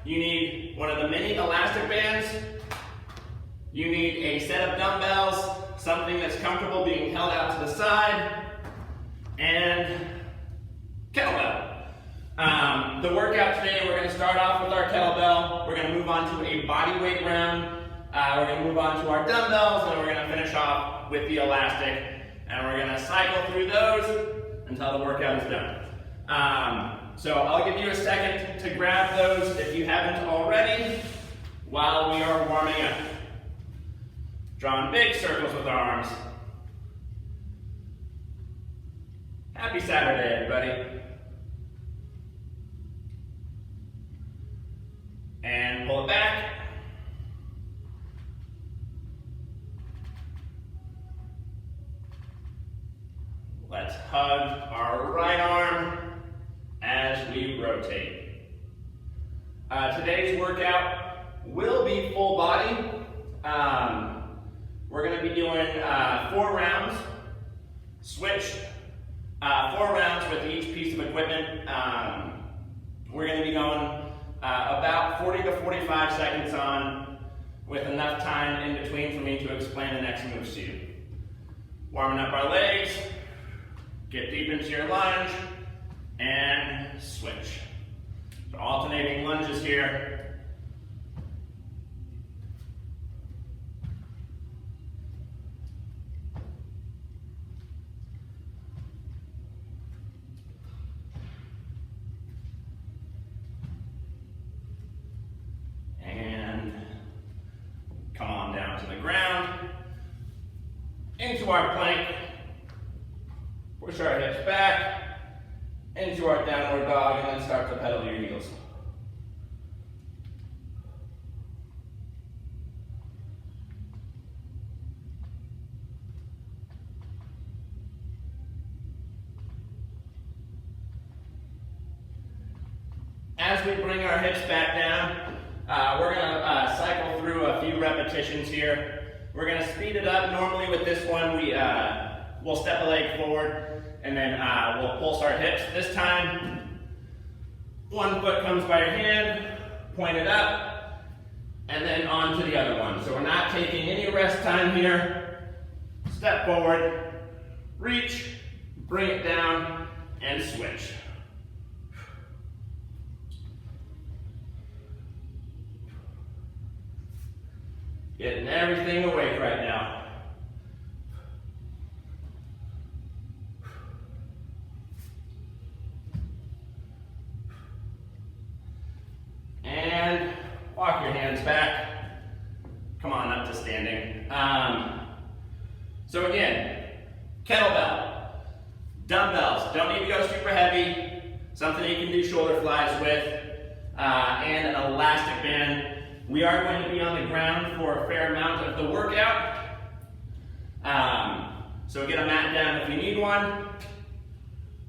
You need one of the mini elastic bands. You need a set of dumbbells, something that's comfortable being held out to the side, and kettlebell. The workout today, we're going to start off with our kettlebell. We're going to move on to a body weight round. We're going to move on to our dumbbells, and we're going to finish off with the elastic. And we're going to cycle through those until the workout is done. So I'll give you a second to grab those if you haven't already while we are warming up. Drawing big circles with our arms. Happy Saturday, everybody. And pull it back. Let's hug our right arm as we rotate. Today's workout will be full body. We're going to be doing 4 rounds. Switch 4 rounds with each piece of equipment. We're going to be going about 40 to 45 seconds on, with enough time in between for me to explain the next moves to you. Warming up our legs, get deep into your lunge, and switch. So alternating lunges here. Come on down to the ground, into our plank, push our hips back, into our downward dog, and then start to pedal your heels. As we bring our hips back down, we're going to cycle through a few repetitions here. We're going to speed it up. Normally with this one, we'll step a leg forward and then we'll pulse our hips. This time, one foot comes by your hand, point it up, and then on to the other one. So we're not taking any rest time here. Step forward, reach, bring it down, and switch. Getting everything awake right now. And walk your hands back. Come on up to standing. So again, kettlebell, dumbbells. Don't need to go super heavy. Something you can do shoulder flies with, and an elastic band. We are going to be on the ground for a fair amount of the workout. So get a mat down if you need one.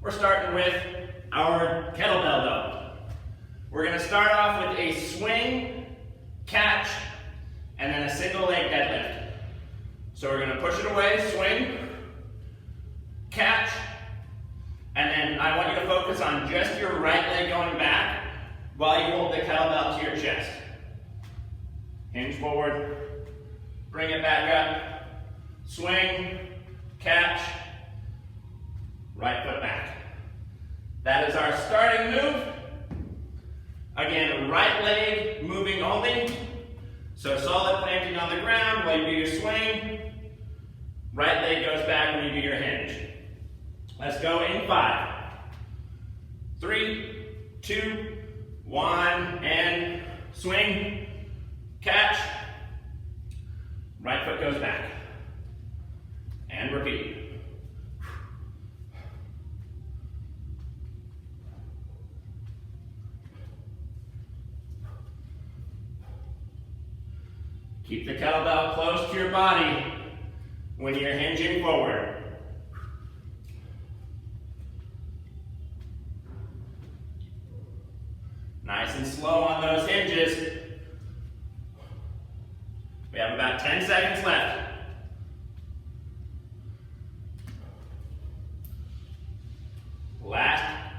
We're starting with our kettlebell though. We're going to start off with a swing, catch, and then a single leg deadlift. So we're going to push it away, swing, catch, and then I want you to focus on just your right leg going back while you hold the kettlebell to your chest. Hinge forward, bring it back up, swing, catch, right foot back. That is our starting move. Again, right leg moving only. So solid planting on the ground while you do your swing. Right leg goes back when you do your hinge. Let's go in 5, 3, 2, 1, and swing. Catch, right foot goes back, and repeat. Keep the kettlebell close to your body when you're hinging forward. Nice and slow on those hinges. We have about 10 seconds left. Last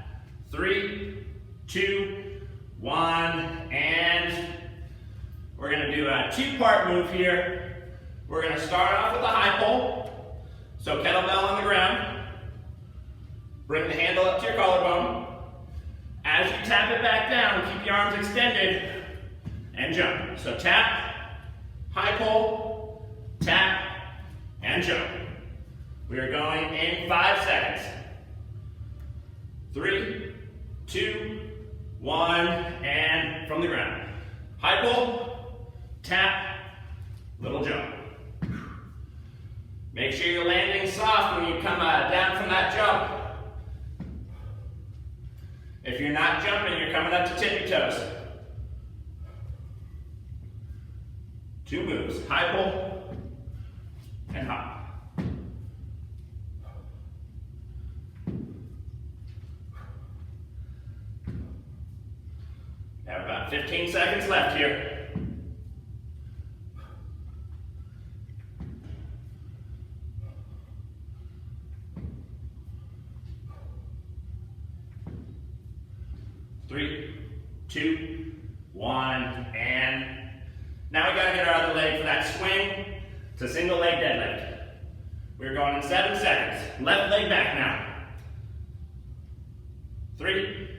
3, 2, 1, and we're going to do a two-part move here. We're going to start off with a high pull, so kettlebell on the ground. Bring the handle up to your collarbone. As you tap it back down, keep your arms extended and jump. So tap, high pull, tap, and jump. We are going in 5 seconds. 3, 2, 1, and from the ground. High pull, tap, little jump. Make sure you're landing soft when you come down from that jump. If you're not jumping, you're coming up to tippy toes. 2 moves, high pull and hop. Have about 15 seconds left here. Three, 2, 1, and now we gotta get our other leg for that swing to single leg deadlift. We're going in 7 seconds. Left leg back now. 3,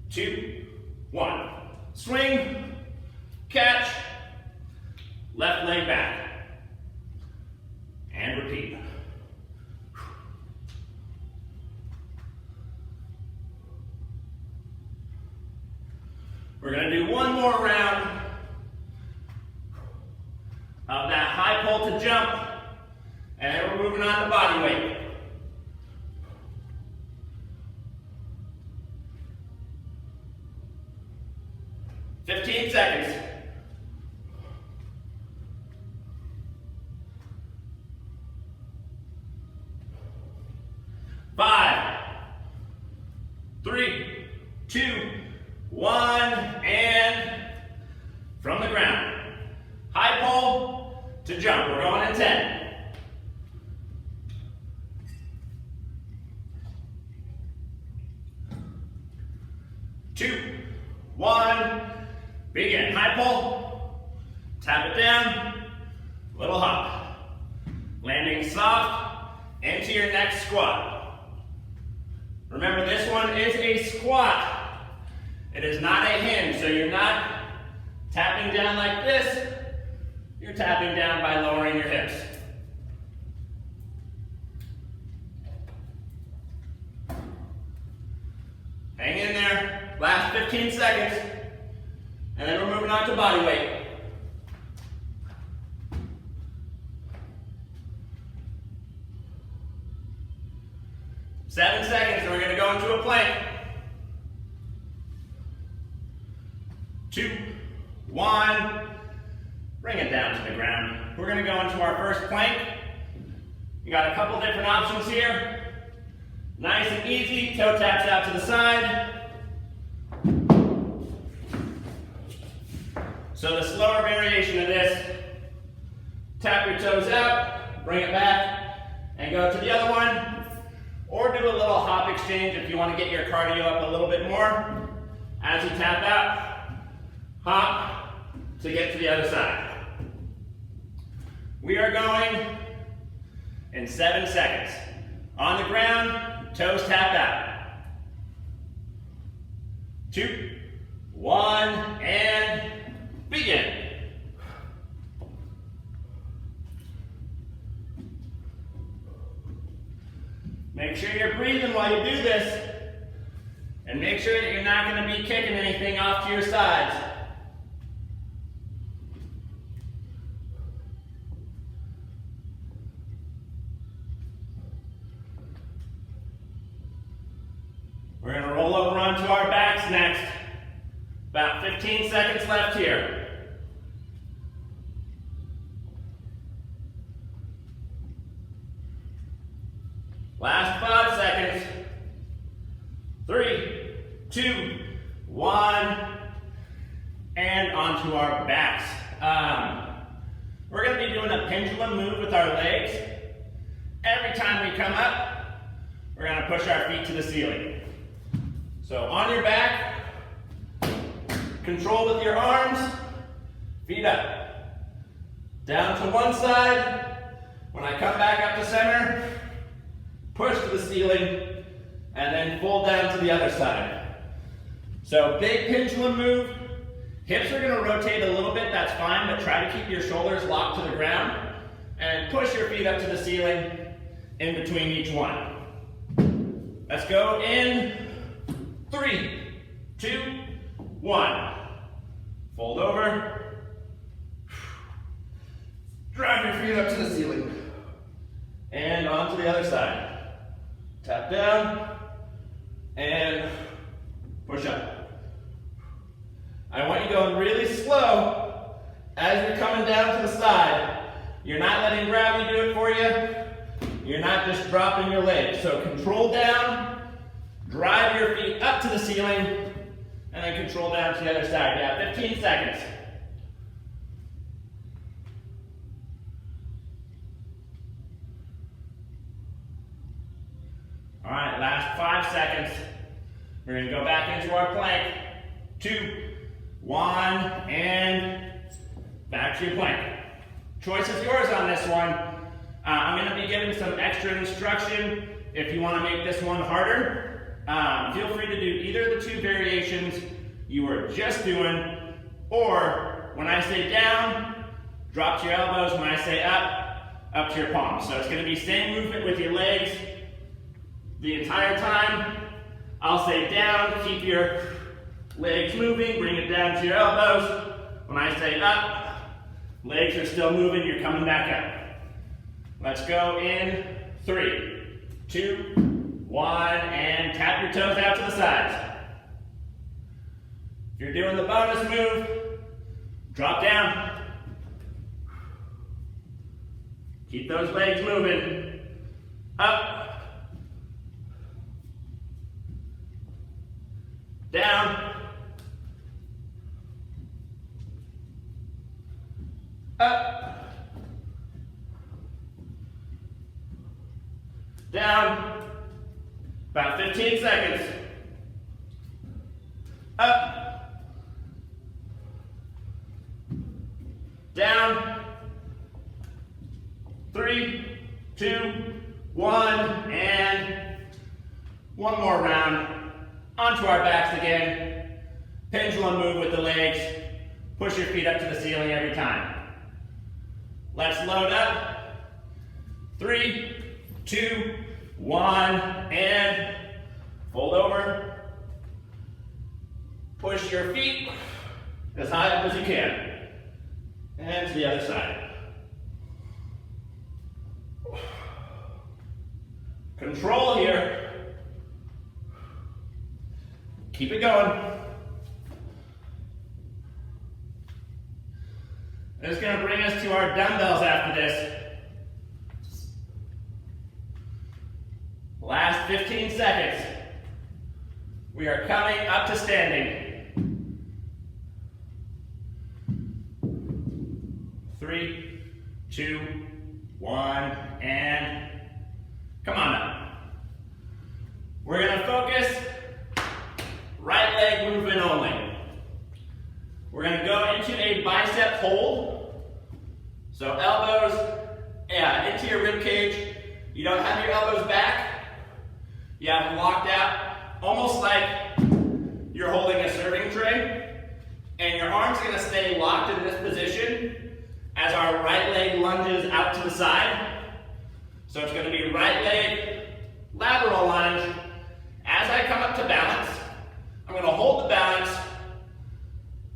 2, 1. Swing, catch, left leg back, and repeat. We're going to do one more round of that high pull to jump, and then we're moving on to body weight. Fifteen seconds. 5, 3, 2, 1, and from the ground. High pull to jump. We're going in 10. 2, 1, begin. High pull, tap it down, little hop. Landing soft into your next squat. Remember, this one is a squat. It is not a hinge, so you're not tapping down like this. You're tapping down by lowering your hips. Hang in there. Last 15 seconds. And then we're moving on to body weight. Seven seconds, and we're going to go into a plank. 2, 1, bring it down to the ground. We're going to go into our first plank. You got a couple different options here. Nice and easy, toe taps out to the side. So the slower variation of this, tap your toes out, bring it back, and go to the other one. Or do a little hop exchange if you want to get your cardio up a little bit more. As you tap out, hop to get to the other side. We are going in 7 seconds. On the ground, toes tap out. 2, 1, and begin. Make sure you're breathing while you do this, and make sure that you're not going to be kicking anything off to your sides. We're going to roll over onto our backs next. About 15 seconds left here. Last 5 seconds. 3, 2, 1, and onto our backs. We're going to be doing a pendulum move with our legs. Every time we come up, we're going to push our feet to the ceiling. So on your back, Control with your arms, feet up. Down to one side. When I come back up to center, push to the ceiling, and then fold down to the other side. So big pendulum move. Hips are gonna rotate a little bit, that's fine, but try to keep your shoulders locked to the ground and push your feet up to the ceiling in between each one. Let's go in 3, 2, 1. Fold over. Drive your feet up to the ceiling. And on to the other side. Tap down and push up. I want you going really slow as you're coming down to the side. You're not letting gravity do it for you. You're not just dropping your legs. So control down, drive your feet up to the ceiling, and then control down to the other side. Yeah, 15 seconds. All right, last 5 seconds. We're gonna go back into our plank. 2, 1, and back to your plank. Choice is yours on this one. I'm gonna be giving some extra instruction if you wanna make this one harder. Feel free to do either of the 2 variations you were just doing, or when I say down, drop to your elbows. When I say up to your palms. So it's gonna be same movement with your legs the entire time. I'll say down, keep your legs moving, bring it down to your elbows. When I say up, legs are still moving, you're coming back up. Let's go in 3, 2, 1, and tap your toes out to the sides. If you're doing the bonus move, drop down. Keep those legs moving. Up. Down. Up. Down. About 15 seconds. Up. Down. 3, 2, 1, and one more round. Onto our backs again. Pendulum move with the legs. Push your feet up to the ceiling every time. Let's load up. 3, 2, 1, and fold over. Push your feet as high up as you can. And to the other side. Control here. Keep it going. It's going to bring us to our dumbbells after this. Last 15 seconds. We are coming up to standing. 3, 2, 1, and come on up. We're going to focus right leg movement only. We're going to go into a bicep hold. So elbows into your rib cage. You don't have your elbows back. You have them locked out, almost like you're holding a serving tray. And your arms are going to stay locked in this position as our right leg lunges out to the side. So it's going to be right leg, lateral lunge. As I come up to balance, I'm going to hold the balance.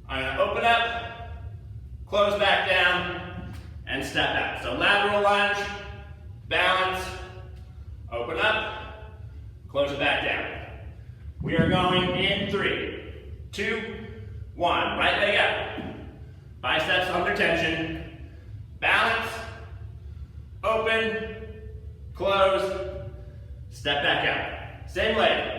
I'm going to open up, close back down, and step out. So lateral lunge, balance, open up, close it back down. We are going in 3, 2, 1. Right leg up. Biceps under tension. Balance, open, close, step back out. Same leg.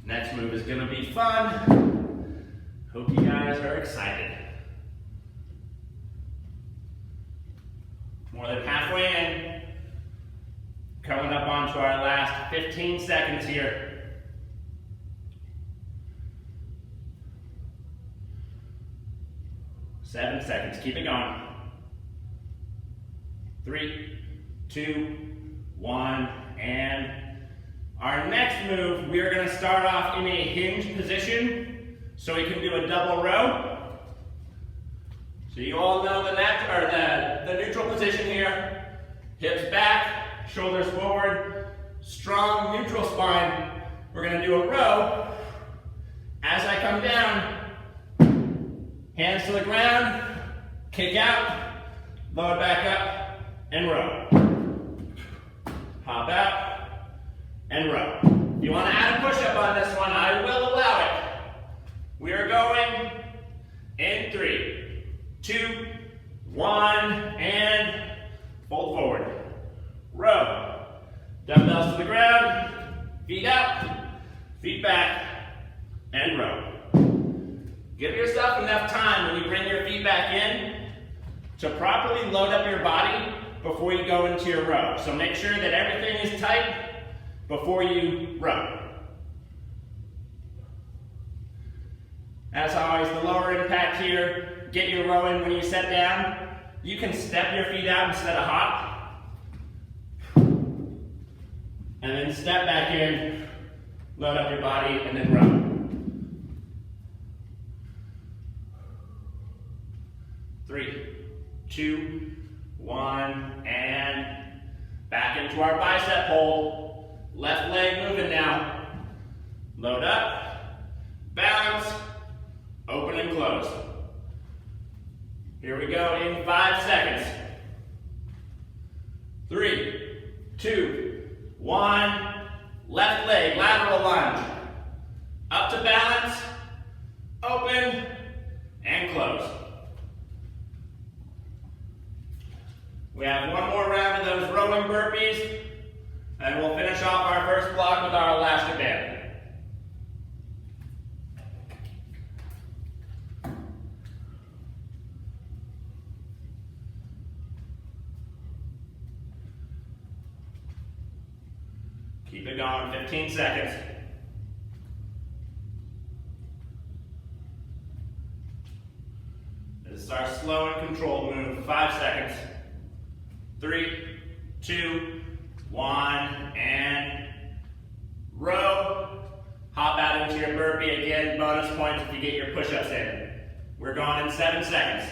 Next move is going to be fun. Hope you guys are excited. More than halfway in. Coming up up onto our last 15 seconds here. Seven seconds, keep it going. 3, 2, 1, and our next move, we are going to start off in a hinge position, so we can do a double row. So you all know the neutral position here. Hips back, shoulders forward, strong neutral spine. We're going to do a row. As I come down, hands to the ground, kick out, load back up, and row. Hop out, and row. If you want to add a push-up on this one, I will allow it. We are going in 3, 2, 1, and fold forward. Row. Dumbbells to the ground, feet up, feet back, and row. Give yourself enough time when you bring your feet back in to properly load up your body before you go into your row. So make sure that everything is tight before you row. As always, the lower impact here, get your row in when you set down. You can step your feet out instead of hop. And then step back in, load up your body, and then row. 3, 2, 1, and back into our bicep hold. Left leg moving now. Load up, balance, open and close. Here we go in 5 seconds. 3, 2, 1. Left leg, lateral lunge. Up to balance, open, and close. We have one more round of those rowing burpees, and we'll finish off our first block with our elastic band. Keep it going, 15 seconds. This is our slow and controlled move, 5 seconds. 3, 2, 1, and row. Hop out into your burpee. Again, bonus points if you get your push-ups in. We're going in 7 seconds.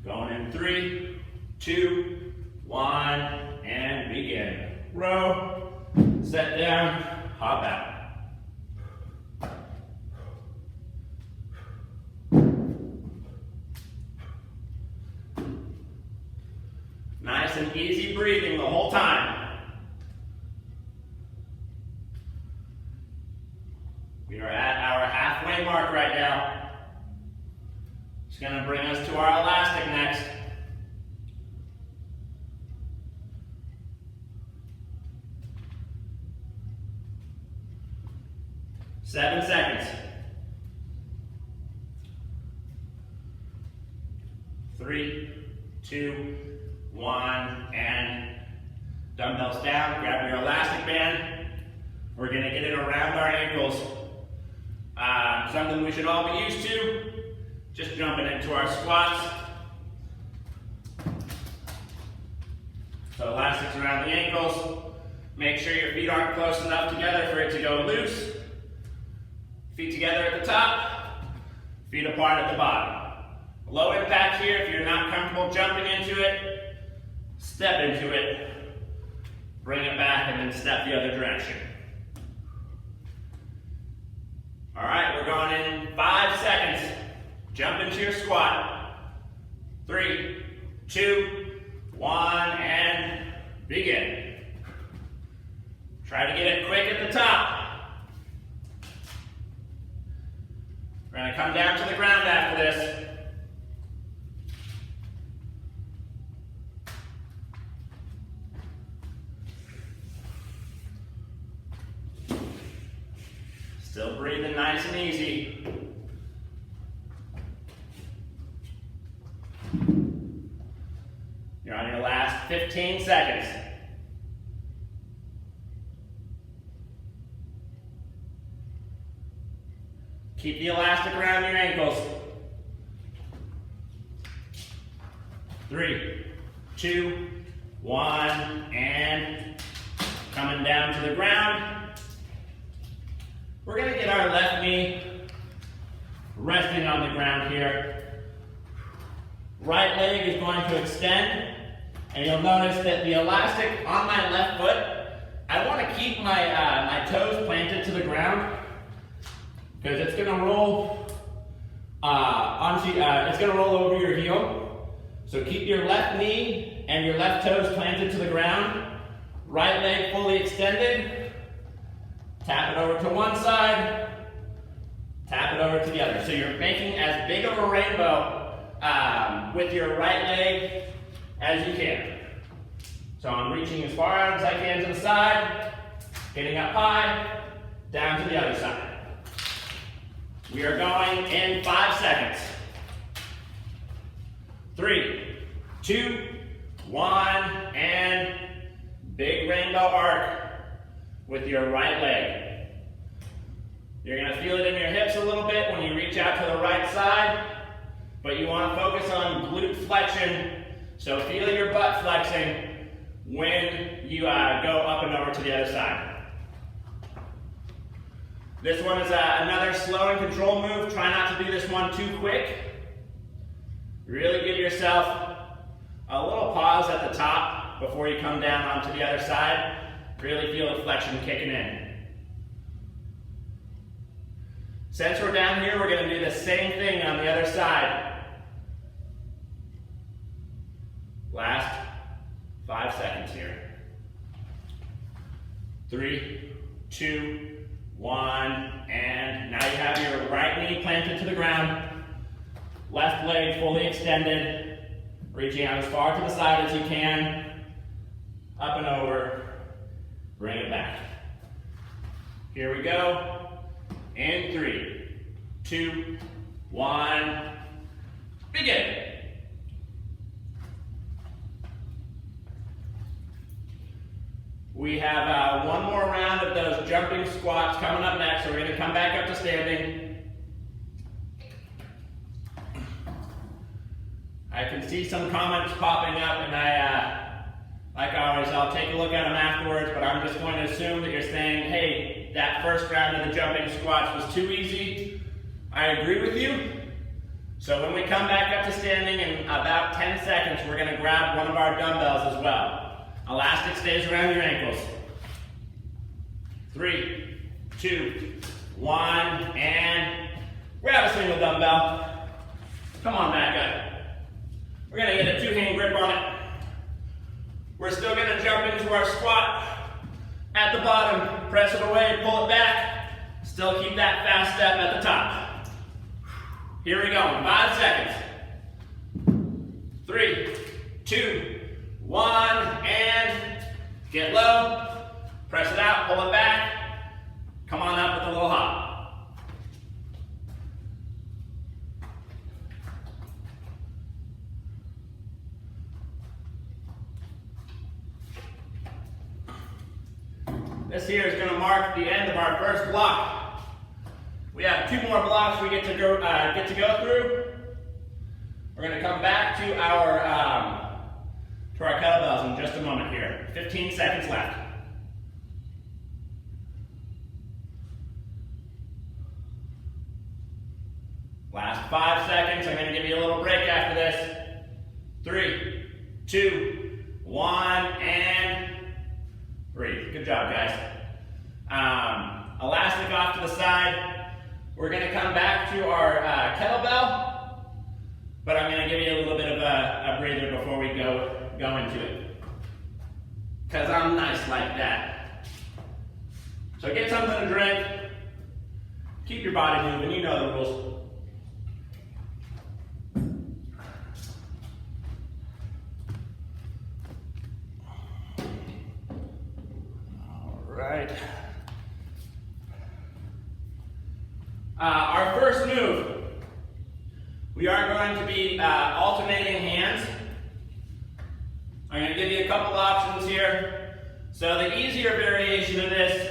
Going in 3, 2, 1, and begin. Row, set down, hop out. Nice and easy breathing the whole time. We are at our halfway mark right now. It's going to bring us to our elastic next. Seven seconds. 3, 2, 1, and dumbbells down. Grab your elastic band. We're going to get it around our ankles. Something we should all be used to. Just jumping into our squats. So elastics around the ankles. Make sure your feet aren't close enough together for it to go loose. Feet together at the top, feet apart at the bottom. Low impact here. If you're not comfortable jumping into it, step into it, bring it back, and then step the other direction. All right, we're going in 5 seconds. Jump into your squat. 3, 2, 1, and begin. Try to get it quick at the top. We're going to come down to the ground after this. Still breathing nice and easy. You're on your last 15 seconds. Keep the elastic around your ankles. 3, 2, 1, and coming down to the ground. We're going to get our left knee resting on the ground here. Right leg is going to extend, and you'll notice that the elastic on my left foot, I want to keep my, my toes planted to the ground because it's going to roll it's going to roll over your heel. So keep your left knee and your left toes planted to the ground. Right leg fully extended. Tap it over to one side. Tap it over to the other. So you're making as big of a rainbow with your right leg as you can. So I'm reaching as far out as I can to the side, getting up high, down to the other side. We are going in 5 seconds. 3, 2, 1, and big rainbow arc with your right leg. You're going to feel it in your hips a little bit when you reach out to the right side, but you want to focus on glute flexion, so feel your butt flexing when you go up and over to the other side. This one is another slow and control move. Try not to do this one too quick. Really give yourself a little pause at the top before you come down onto the other side. Really feel the flexion kicking in. Since we're down here, we're going to do the same thing on the other side. Last 5 seconds here. 3, 2, 1, and now you have your right knee planted to the ground, left leg fully extended, reaching out as far to the side as you can, up and over, bring it back. Here we go, in 3, 2, 1, begin. We have one more round of those jumping squats coming up next, so we're going to come back up to standing. I can see some comments popping up, and like always, I'll take a look at them afterwards, but I'm just going to assume that you're saying, hey, that first round of the jumping squats was too easy. I agree with you. So when we come back up to standing in about 10 seconds, we're going to grab one of our dumbbells as well. Elastic stays around your ankles. 3, 2, 1, and grab a single dumbbell. Come on back up. We're going to get a two-hand grip on it. We're still going to jump into our squat. At the bottom, press it away, pull it back. Still keep that fast step at the top. Here we go, 5 seconds. 3, 2, 1, and get low, press it out, pull it back, come on up with a little hop. This here is going to mark the end of our first block. We have 2 more blocks we get to go through. We're going to come back to our kettlebells in just a moment here. 15 seconds left. Last 5 seconds. I'm going to give you a little break after this. 3, 2, 1, and breathe. Good job, guys. Elastic off to the side. We're going to come back to our kettlebell, but I'm going to give you a little bit of a breather before we go into it, because I'm nice like that. So get something to drink, keep your body moving, you know the rules. All right. Our first move, we are going to be alternating hands. I'm going to give you a couple options here. So the easier variation of this,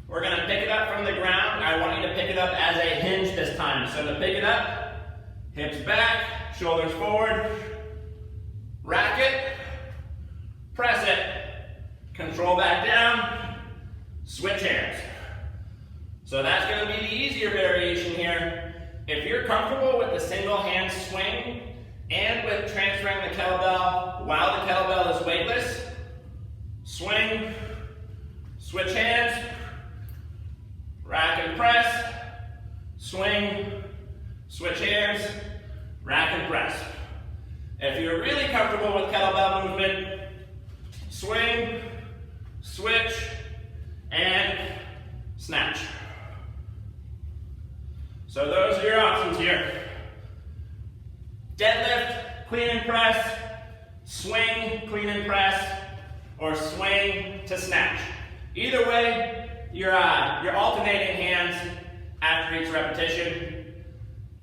we're going to pick it up from the ground. I want you to pick it up as a hinge this time. So to pick it up, hips back, shoulders forward, rack it, press it, control back down, switch hands. So that's going to be the easier variation here. If you're comfortable with the single hand swing and with transferring the kettlebell while the kettlebell is weightless, swing, switch hands, rack and press, swing, switch hands, rack and press. If you're really comfortable with kettlebell movement, swing, switch, and snatch. So those are your options here. Deadlift, clean and press, swing, clean and press, or swing to snatch. Either way, you're alternating hands after each repetition.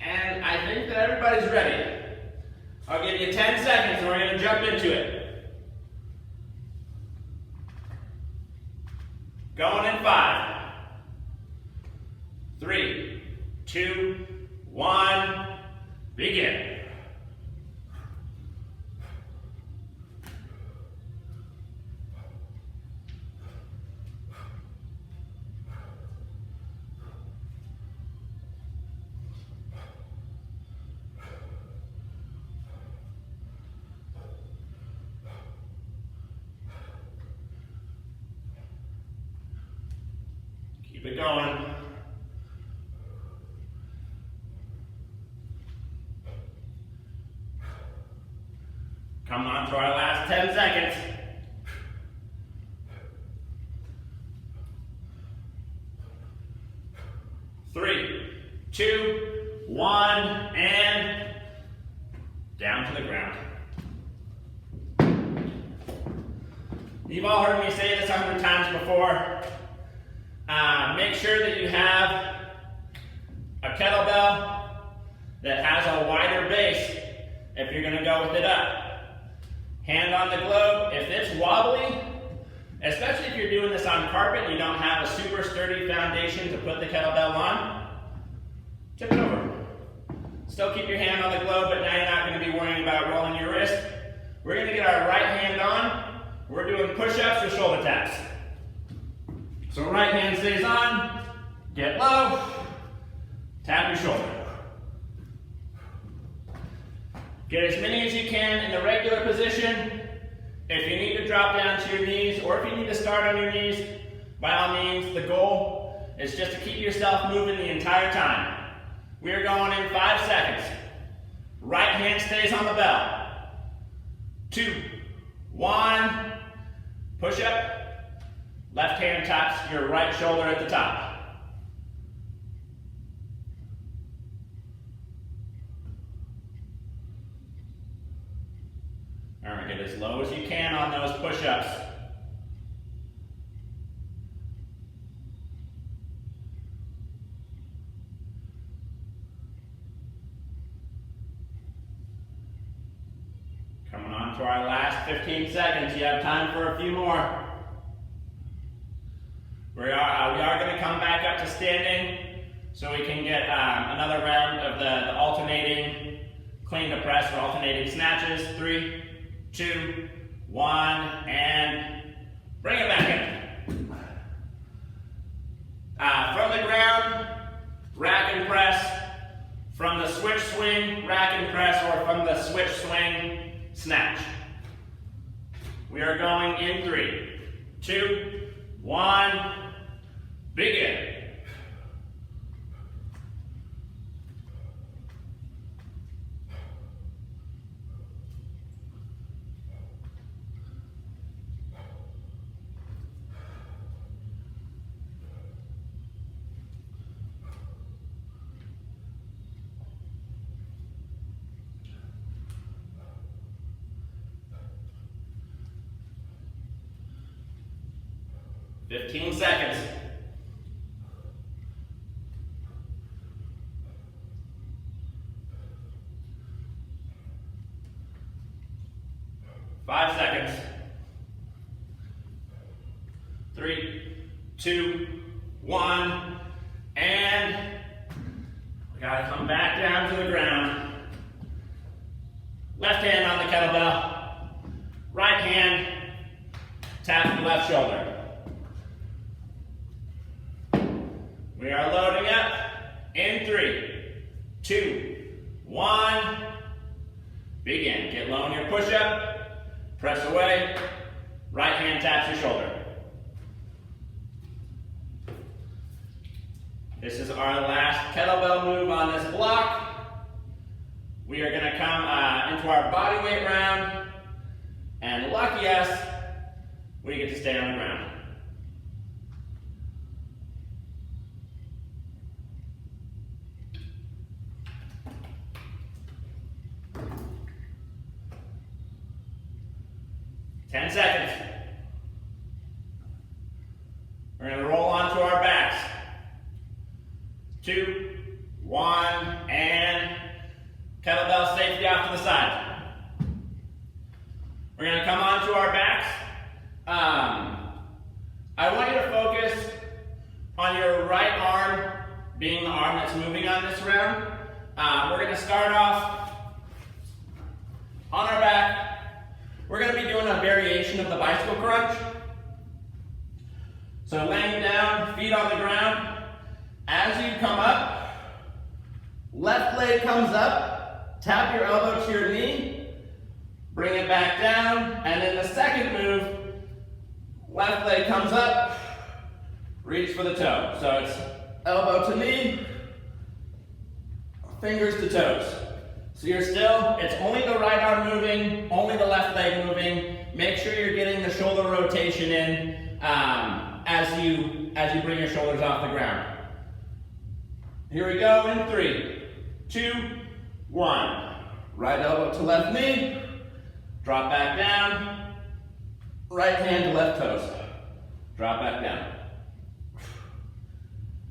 And I think that everybody's ready. I'll give you 10 seconds and we're going to jump into it. Going in 5, 3, 2, 1, begin. Keep it going. Come on to our last 10 seconds. 3, 2, 1, and down to the ground. You've all heard me say this 100 times before. Make sure that you have a kettlebell that has a wider base if you're going to go with it up. Hand on the globe. If it's wobbly, especially if you're doing this on carpet and you don't have a super sturdy foundation to put the kettlebell on, tip it over. Still keep your hand on the globe, but now you're not going to be worrying about rolling your wrist. We're going to get our right hand on. We're doing push-ups or shoulder taps. So right hand stays on, get low, tap your shoulder. Get as many as you can in the regular position. If you need to drop down to your knees, or if you need to start on your knees, by all means, the goal is just to keep yourself moving the entire time. We are going in 5 seconds. Right hand stays on the bell. 2, 1, push up. Left hand taps your right shoulder at the top. All right, get as low as you can on those push-ups. Coming on to our last 15 seconds. You have time for a few more. We are going to come back up to standing so we can get another round of the alternating clean to press or alternating snatches. 3, 2, 1, and bring it back in. From the ground, rack and press. From the switch swing, rack and press, or from the switch swing, snatch. We are going in 3, 2, 1, begin. Fifteen seconds. 5 seconds. 3, 2, 1, and we gotta come back down to the ground. Left hand on the kettlebell, right hand taps the left shoulder. We are loading up in 3, 2, 1. Begin. Get low in your push-up, press away, right hand taps your shoulder. This is our last kettlebell move on this block. We are going to come into our body weight round, and lucky us, we get to stay on the ground. Ten seconds. We're going to roll onto our backs. 2, 1, and kettlebell safety off to the side. We're going to come onto our backs. I want you to focus on your right arm being the arm that's moving on this round. We're going to start off on our back. We're going to be doing a variation of the bicycle crunch. So laying down, feet on the ground. As you come up, left leg comes up, tap your elbow to your knee, bring it back down, and in the second move, left leg comes up, reach for the toe. So it's elbow to knee, fingers to toes. So you're still, it's only the right arm moving, only the left leg moving. Make sure you're getting the shoulder rotation in as you bring your shoulders off the ground. Here we go in 3, 2, 1. Right elbow to left knee, drop back down, right hand to left toes, drop back down.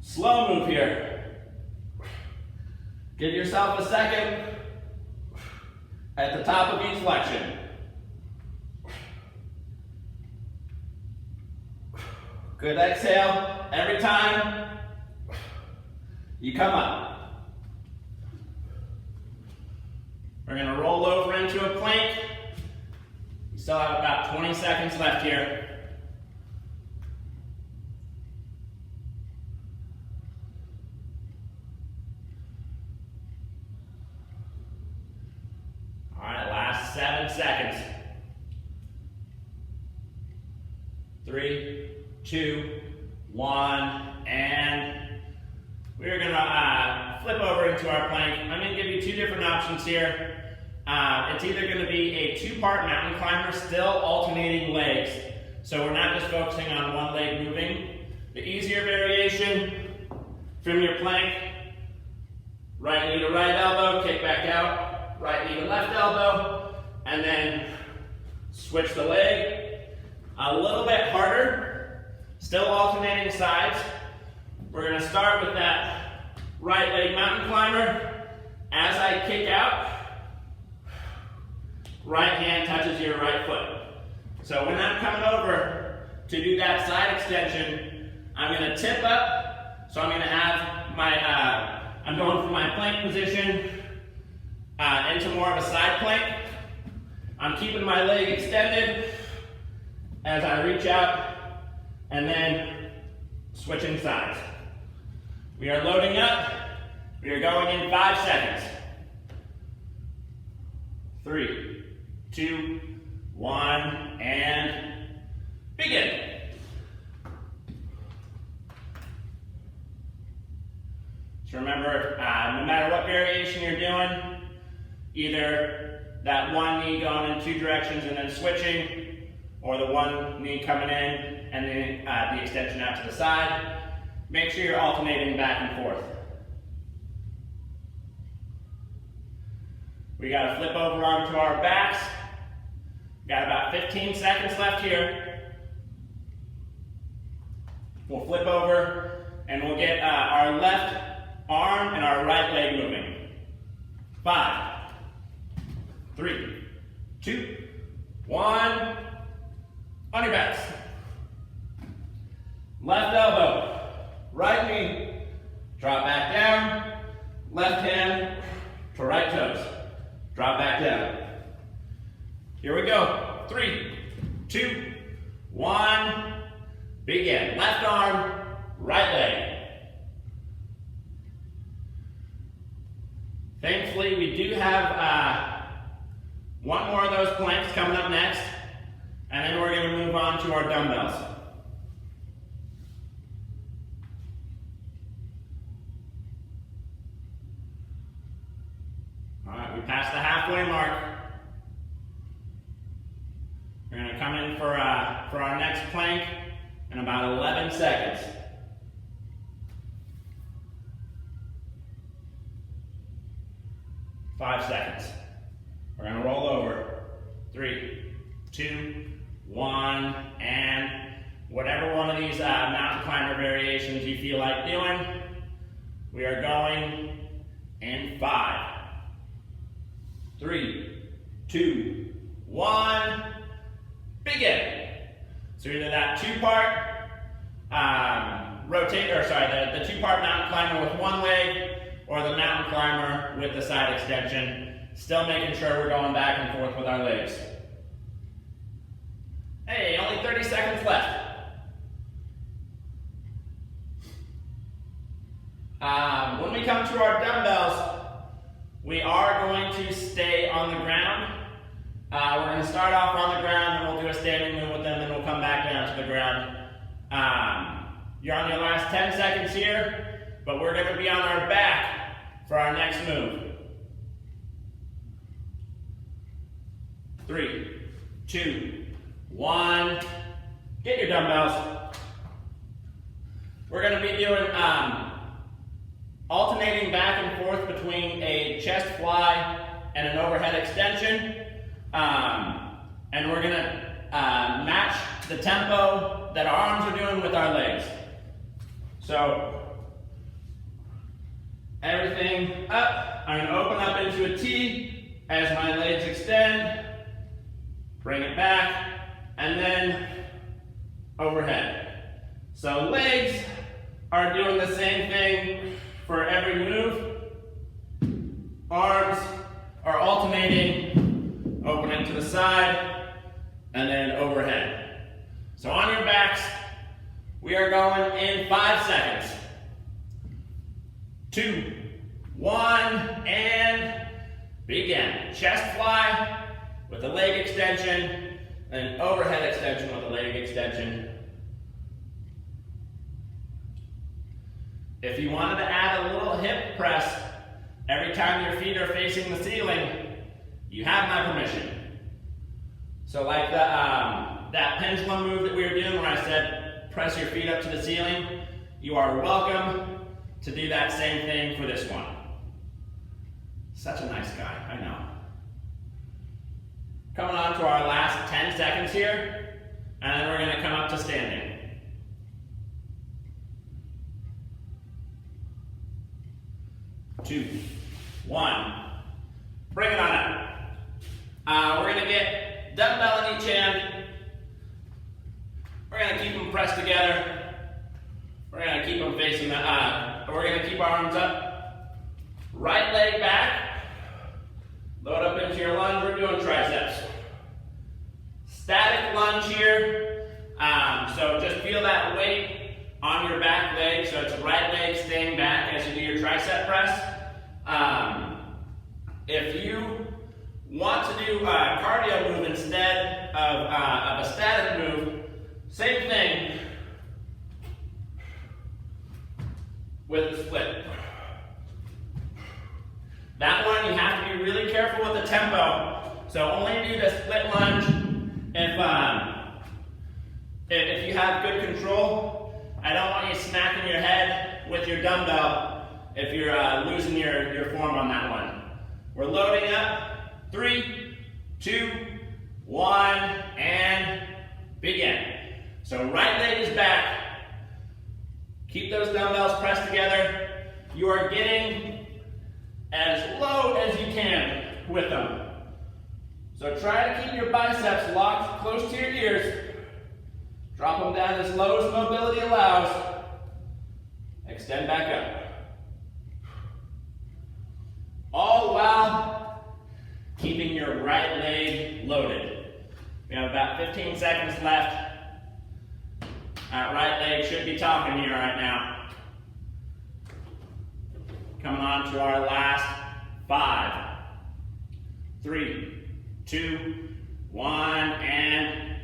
Slow move here. Give yourself a second at the top of each flexion. Good exhale every time you come up. We're going to roll over into a plank. We still have about 20 seconds left here. All right, last 7 seconds. 3, 2, 1, and we're going to flip over into our plank. I'm going to give you 2 different options here. It's either going to be a 2-part mountain climber, still alternating legs. So we're not just focusing on one leg moving. The easier variation from your plank, right knee to right elbow, kick back out, right knee to left elbow, and then switch the leg. A little bit harder, still alternating sides. We're going to start with that right leg mountain climber. As I kick out, right hand touches your right foot. So when I'm coming over to do that side extension, I'm going to tip up. So I'm going to have my, I'm going from my plank position into more of a side plank. I'm keeping my leg extended as I reach out and then switching sides. We are loading up. We are going in 5 seconds. 3, 2, 1, and begin. So remember, no matter what variation you're doing, either that one knee going in 2 directions and then switching, or the one knee coming in and then the extension out to the side. Make sure you're alternating back and forth. We got to flip over onto our backs. Got about 15 seconds left here. We'll flip over and we'll get our left arm and our right leg moving. 5, 3, 2, 1. On your backs. Left elbow, right knee, drop back down. Left hand to right toes, drop back down. Here we go. 3, 2, 1. Begin. Left arm, right leg. Thankfully, we do have one more of those planks coming up next, and then we're going to move on to our dumbbells. All right, we passed the halfway mark. We're going to come in for our next plank in about 11 seconds. Five seconds. We're going to roll over. 3, 2, 1, and whatever one of these mountain climber variations you feel like doing, we are going in 5, 3, 2, 1, begin. So either that two-part the two-part mountain climber with one leg, or the mountain climber with the side extension, still making sure we're going back and forth with our legs. Hey, only 30 seconds left. When we come to our dumbbells, we are going to stay on the ground. We're going to start off on the ground, and we'll do a standing move with them, then we'll come back down to the ground. You're on your last 10 seconds here, but we're going to be on our back for our next move. 3, 2, 1. Get your dumbbells. We're going to be doing alternating back and forth between a chest fly and an overhead extension. And we're going to match the tempo that our arms are doing with our legs. So, everything up. I'm going to open up into a T as my legs extend. Bring it back, and then overhead. So legs are doing the same thing for every move. Arms are alternating, opening to the side, and then overhead. So on your backs, we are going in 5 seconds. 2, 1, and begin. Chest fly with a leg extension, and overhead extension with a leg extension. If you wanted to add a little hip press every time your feet are facing the ceiling, you have my permission. So like that pendulum move that we were doing where I said press your feet up to the ceiling, you are welcome to do that same thing for this one. Such a nice guy, I know. Coming on to our last 10 seconds here, and then we're going to come up to standing. 2, 1, bring it on up. We're going to get dumbbell in each hand. We're going to keep them pressed together. We're going to keep them facing we're going to keep our arms up. Right leg back. Load up into your lunge. We're doing triceps. Static lunge here. So just feel that weight on your back leg. So it's right leg staying back as you do your tricep press. If you want to do a cardio move instead of a static move, same thing with the split. That one you have to be really careful with the tempo. So only do the split lunge if you have good control. I don't want you smacking your head with your dumbbell if you're losing your form on that one. We're loading up. 3, 2, 1, and begin. So right leg is back. Keep those dumbbells pressed together. You are getting as low as you can with them. So try to keep your biceps locked close to your ears. Drop them down as low as mobility allows. Extend back up. All while keeping your right leg loaded. We have about 15 seconds left. That right leg should be talking to you right now. Coming on to our last 5, 3, 2, 1, and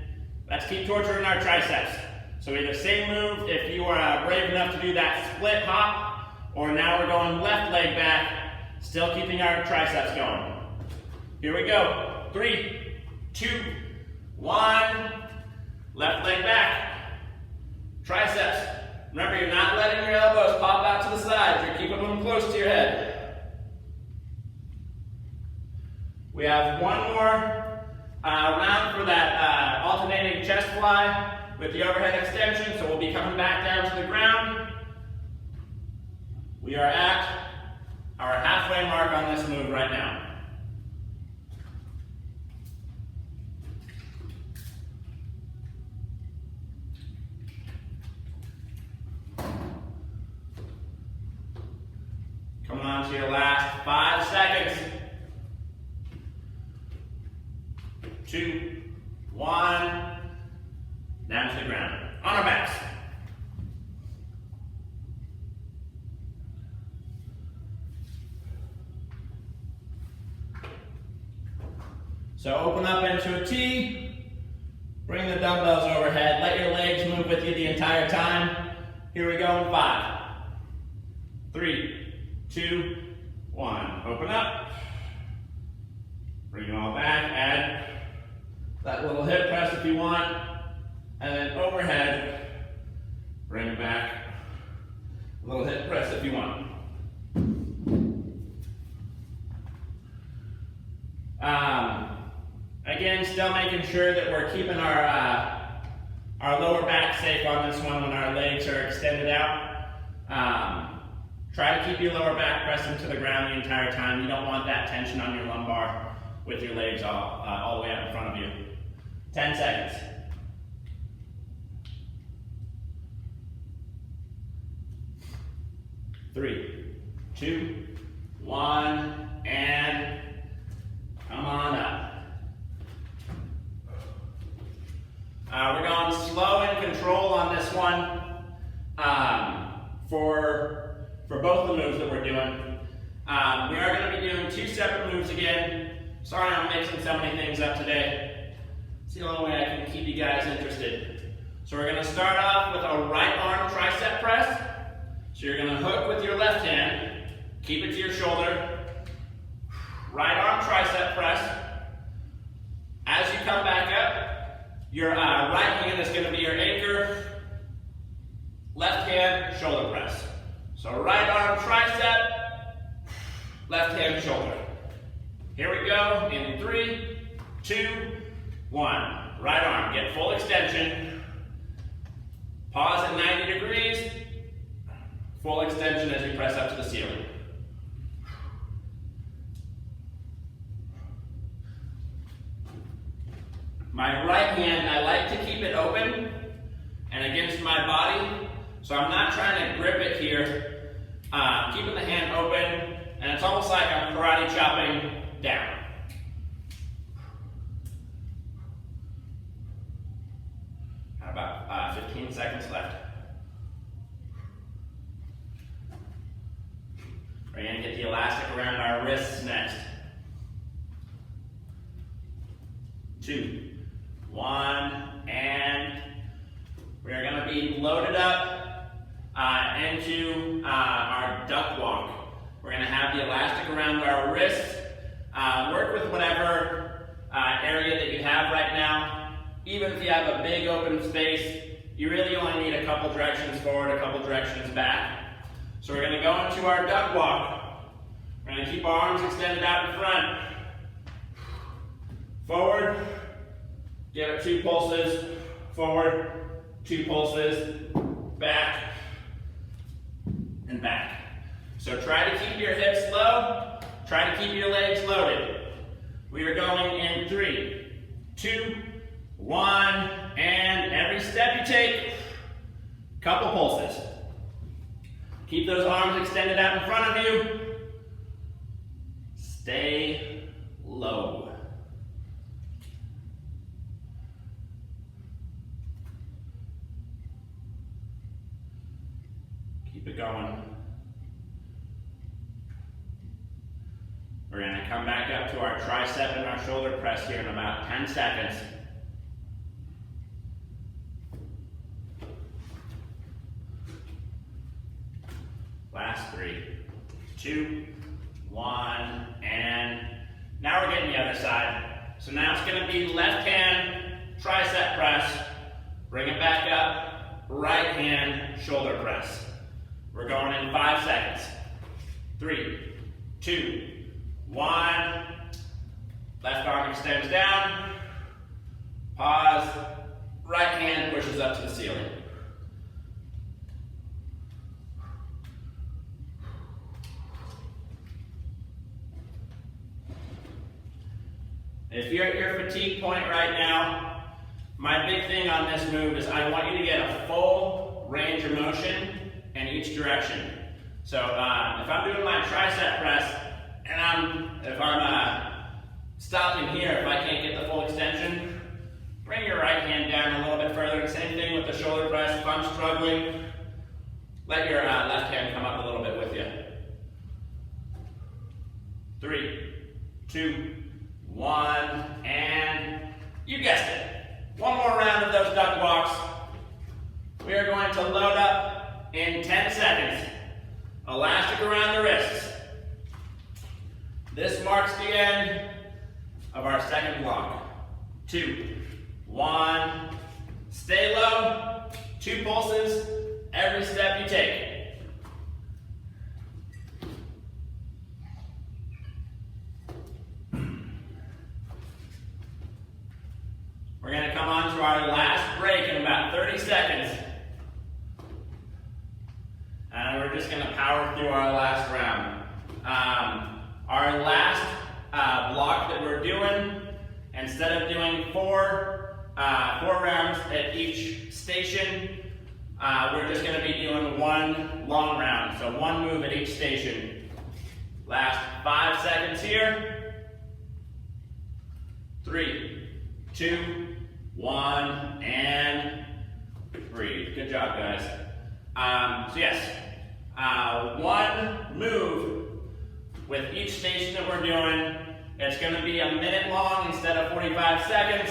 let's keep torturing our triceps. So either same move if you are brave enough to do that split hop, or now we're going left leg back, still keeping our triceps going. Here we go. 3, 2, 1. Left leg back. Triceps. Remember, you're not letting your elbows pop out to the sides. You're keeping them close to your head. We have one more round for that alternating chest fly with the overhead extension, so we'll be coming back down to the ground. We are at our halfway mark on this move right now. Coming on to your last 5 seconds. 2, 1, down to the ground. On our backs. So open up into a T, bring the dumbbells overhead, let your legs move with you the entire time. Here we go in 5, 3, 2, 1. Open up. Bring it all back. Add that little hip press if you want. And then overhead. Bring it back. A little hip press if you want. Again, still making sure that we're keeping our lower back safe on this one when our legs are extended out. Try to keep your lower back pressing to the ground the entire time. You don't want that tension on your lumbar with your legs all the way out in front of you. 10 seconds. Three, 2, 1, and come on up. We're going slow and control on this one for both the moves that we're doing. We are going to be doing 2 separate moves again. Sorry I'm mixing so many things up today. It's the only way I can keep you guys interested. So we're going to start off with a right arm tricep press. So you're going to hook with your left hand, keep it to your shoulder. Right arm tricep press. As you come back up, your right hand is going to be your anchor. Left hand, shoulder press. So right arm tricep, left hand shoulder. Here we go in 3, 2, 1. Right arm, get full extension. Pause at 90 degrees. Full extension as you press up to the ceiling. My right hand, I like to keep it open and against my body, so I'm not trying to grip it here. Keeping the hand open, and it's almost like I'm karate chopping down. Got about 15 seconds left. We're going to get the elastic around our wrists next. 2, 1, and we're going to be loaded up into our duck walk. We're going to have the elastic around our wrists. Work with whatever area that you have right now. Even if you have a big open space, you really only need a couple directions forward, a couple directions back. So we're going to go into our duck walk. We're going to keep our arms extended out in front. Forward. Give it 2 pulses. Forward. 2 pulses. Back. And back. So try to keep your hips low. Try to keep your legs loaded. We are going in 3, 2, 1, and every step you take, couple pulses. Keep those arms extended out in front of you. Stay low. Keep it going. We're going to come back up to our tricep and our shoulder press here in about 10 seconds. Last 3, 2, 1, and now we're getting the other side. So now it's going to be left hand tricep press, bring it back up, right hand shoulder press. We're going in 5 seconds. 3, 2, 1, left arm extends down, pause, right hand pushes up to the ceiling. If you're at your fatigue point right now, my big thing on this move is I want you to get a full range of motion in each direction. So if I'm doing my tricep press and if I'm stopping here, if I can't get the full extension, bring your right hand down a little bit further. Same thing with the shoulder press. If I'm struggling, let your left hand come up a little bit with you. 3, 2, 1, and you guessed it. One more round of those duck walks. We are going to load up in 10 seconds. Elastic around the wrists. This marks the end of our second block. 2, 1, stay low, 2 pulses every step you take. We're going to come on to our last break in about 30 seconds. And we're just going to power through our last round. Our last block that we're doing, instead of doing four rounds at each station, we're just going to be doing 1 long round. So 1 move at each station. Last 5 seconds here. 3, 2, 1, and breathe. Good job, guys. So yes, 1 move with each station that we're doing. It's going to be a minute long instead of 45 seconds,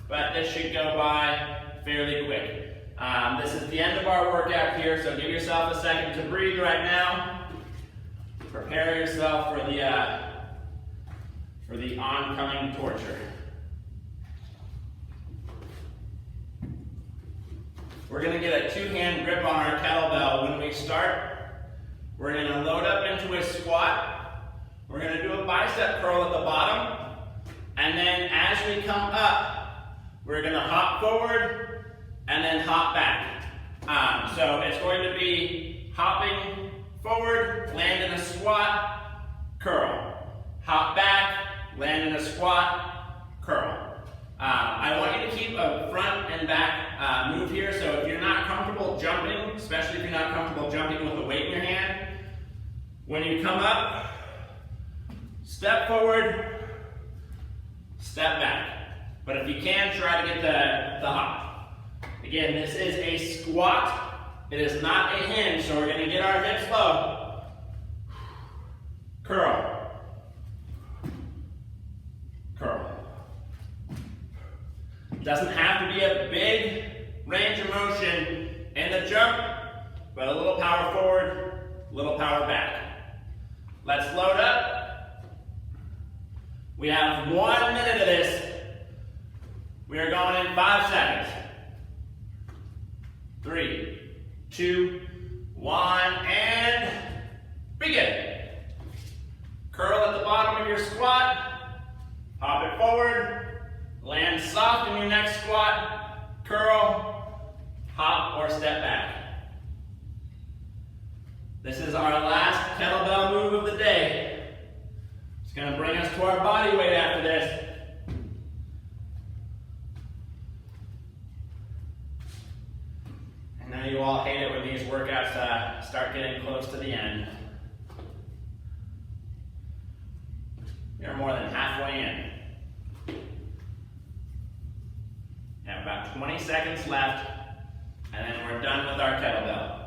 but this should go by fairly quick. This is the end of our workout here, so give yourself a second to breathe right now. Prepare yourself for the oncoming torture. We're going to get a 2-hand grip on our kettlebell when we start. We're going to load up into a squat. We're going to do a bicep curl at the bottom. And then as we come up, we're going to hop forward and then hop back. So it's going to be hopping forward, land in a squat, curl. Hop back, land in a squat, curl. I want you to keep a front and back move here, so if you're not comfortable jumping, especially if you're not comfortable jumping with the weight in your hand, when you come up, step forward, step back. But if you can, try to get the hop. Again, this is a squat. It is not a hinge, so we're going to get our hips low. Curl. Curl. Doesn't have to be a big range of motion in the jump, but a little power forward, a little power back. Let's load up. We have 1 minute of this. We are going in 5 seconds. 3, 2, 1, and begin. Curl at the bottom of your squat. Hop it forward. Land soft in your next squat. Curl, hop, or step back. This is our last kettlebell move of the day. going to bring us to our body weight after this. I know you all hate it when these workouts start getting close to the end. You're more than halfway in. You have about 20 seconds left, and then we're done with our kettlebell.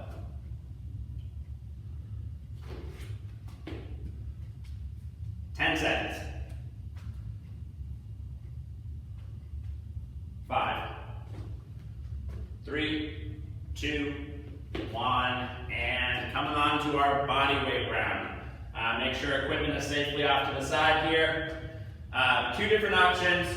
Ten seconds. 5, 3, 2, 1, and coming on to our body weight round. Make sure equipment is safely off to the side here. Two different options.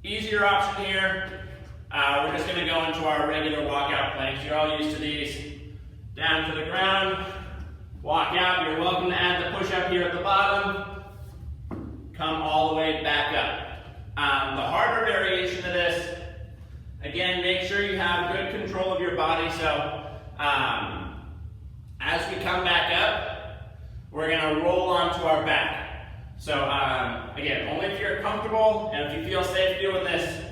Easier option here, we're just going to go into our regular walkout planks. You're all used to these. Down to the ground, walk out. You're welcome to add the push-up here at the bottom. Come all the way back up. The harder variation of this, again, make sure you have good control of your body. So as we come back up, we're going to roll onto our back. So again, only if you're comfortable and if you feel safe doing this,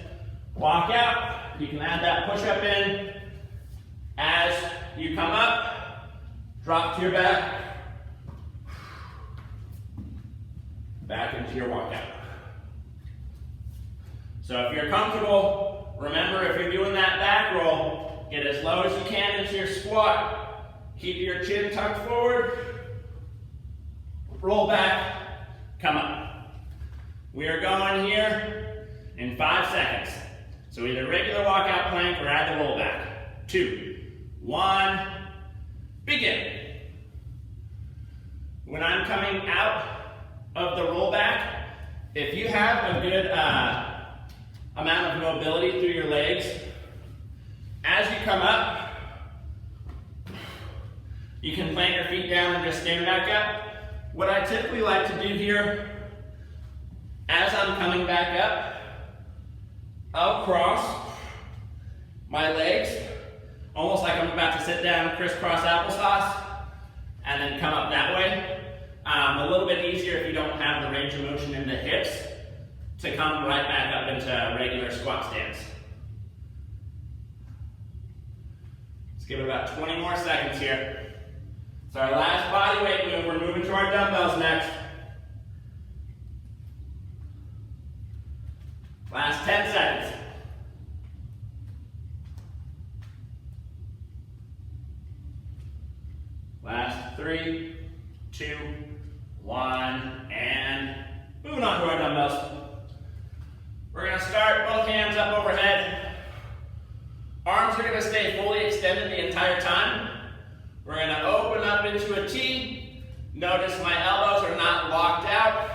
walk out. You can add that push-up in. As you come up, drop to your back, back into your walkout. So if you're comfortable, remember if you're doing that back roll, get as low as you can into your squat. Keep your chin tucked forward. Roll back. Come up. We are going here in 5 seconds. So either regular walkout plank or add the roll back. 2, 1, begin. When I'm coming out of the roll back, if you have a good amount of mobility through your legs, as you come up, you can plant your feet down and just stand back up. What I typically like to do here, as I'm coming back up, I'll cross my legs, almost like I'm about to sit down crisscross applesauce, and then come up that way. A little bit easier if you don't have the range of motion in the hips to come right back up into regular squat stance. Let's give it about 20 more seconds here. So our last body weight move, we're moving to our dumbbells next. Last 10 seconds. Last 3, 2, 1, and moving on to our dumbbells. We're going to start both hands up overhead. Arms are going to stay fully extended the entire time. We're going to open up into a T. Notice my elbows are not locked out.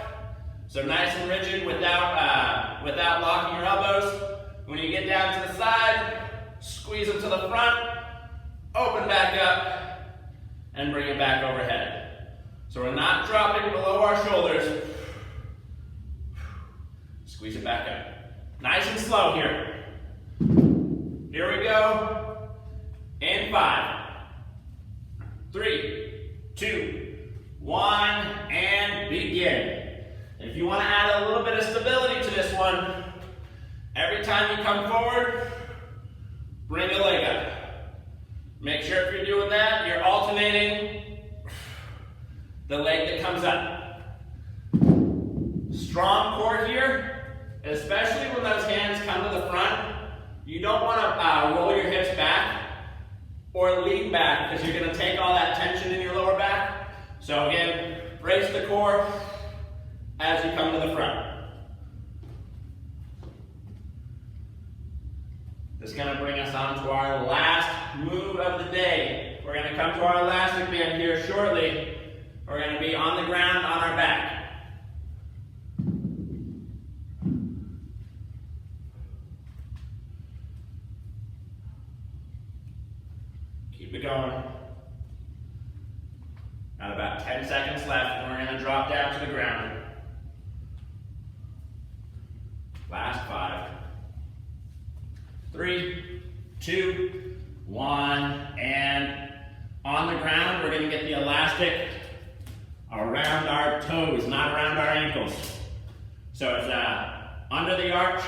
So nice and rigid without locking your elbows. When you get down to the side, squeeze them to the front, open back up, and bring it back overhead. So we're not dropping below our shoulders. Squeeze it back up. Nice and slow here. Here we go. In 5, 3, 2, 1, and begin. If you want to add a little bit of stability to this one, every time you come forward, bring a leg up. Make sure if you're doing that, you're alternating the leg that comes up. Strong core here, especially when those hands come to the front. You don't want to roll your hips back or lean back because you're going to take all that tension in your lower back. So again, brace the core as you come to the front. This is going to bring us on to our last move of the day. We're going to come to our elastic band here shortly. We're going to be on the ground on our back. Keep it going. Got about 10 seconds left, and we're going to drop down to the ground. Last 5, 3, 2, 1, and on the ground, we're going to get the elastic around our toes, not around our ankles. So it's under the arch,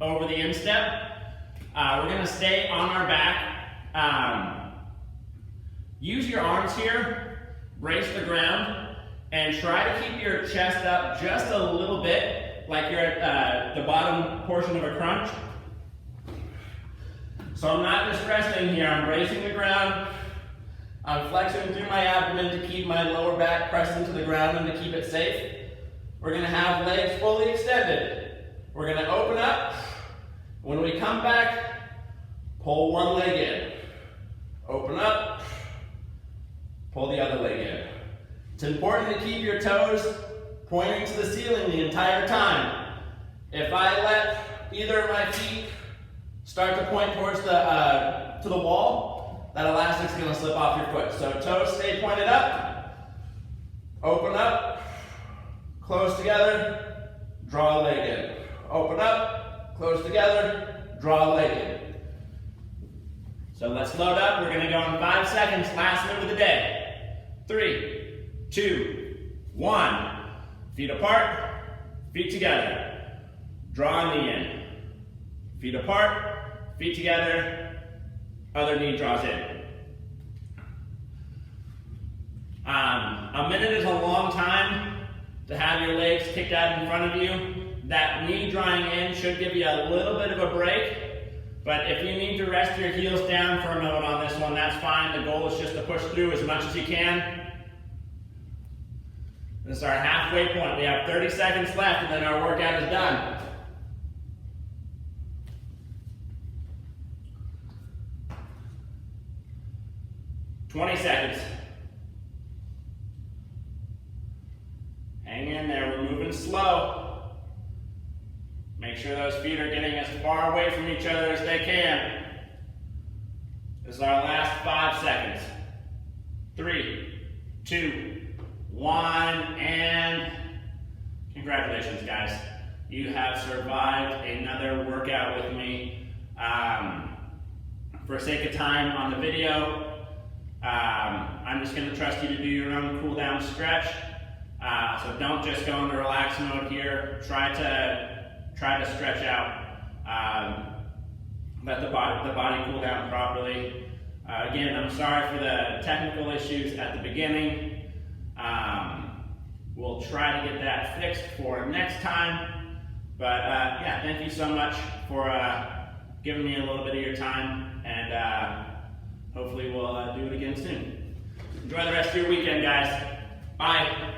over the instep. We're gonna stay on our back. Use your arms here, brace the ground, and try to keep your chest up just a little bit, like you're at the bottom portion of a crunch. So I'm not just resting here, I'm bracing the ground. I'm flexing through my abdomen to keep my lower back pressed into the ground and to keep it safe. We're gonna have legs fully extended. We're gonna open up. When we come back, pull one leg in. Open up, pull the other leg in. It's important to keep your toes pointing to the ceiling the entire time. If I let either of my feet start to point towards to the wall, that elastic's gonna slip off your foot. So toes stay pointed up, open up, close together, draw a leg in. Open up, close together, draw a leg in. So let's load up. We're gonna go in 5 seconds, last move of the day. 3, 2, 1. Feet apart, feet together. Draw a knee in. Feet apart, feet together, other knee draws in. A minute is a long time to have your legs kicked out in front of you. That knee drawing in should give you a little bit of a break, but if you need to rest your heels down for a moment on this one, that's fine. The goal is just to push through as much as you can. This is our halfway point. We have 30 seconds left and then our workout is done. "20 seconds. Hang in there, we're moving slow. Make sure those feet are getting as far away from each other as they can. This is our last 5 seconds. 3, 2, 1, and congratulations, guys. You have survived another workout with me. For sake of time on the video, I'm just going to trust you to do your own cool down stretch. So don't just go into relax mode here. Try to stretch out. Let the body cool down properly. Again, I'm sorry for the technical issues at the beginning. We'll try to get that fixed for next time. But yeah, thank you so much for giving me a little bit of your time, and hopefully we'll do it again soon. Enjoy the rest of your weekend, guys. Bye.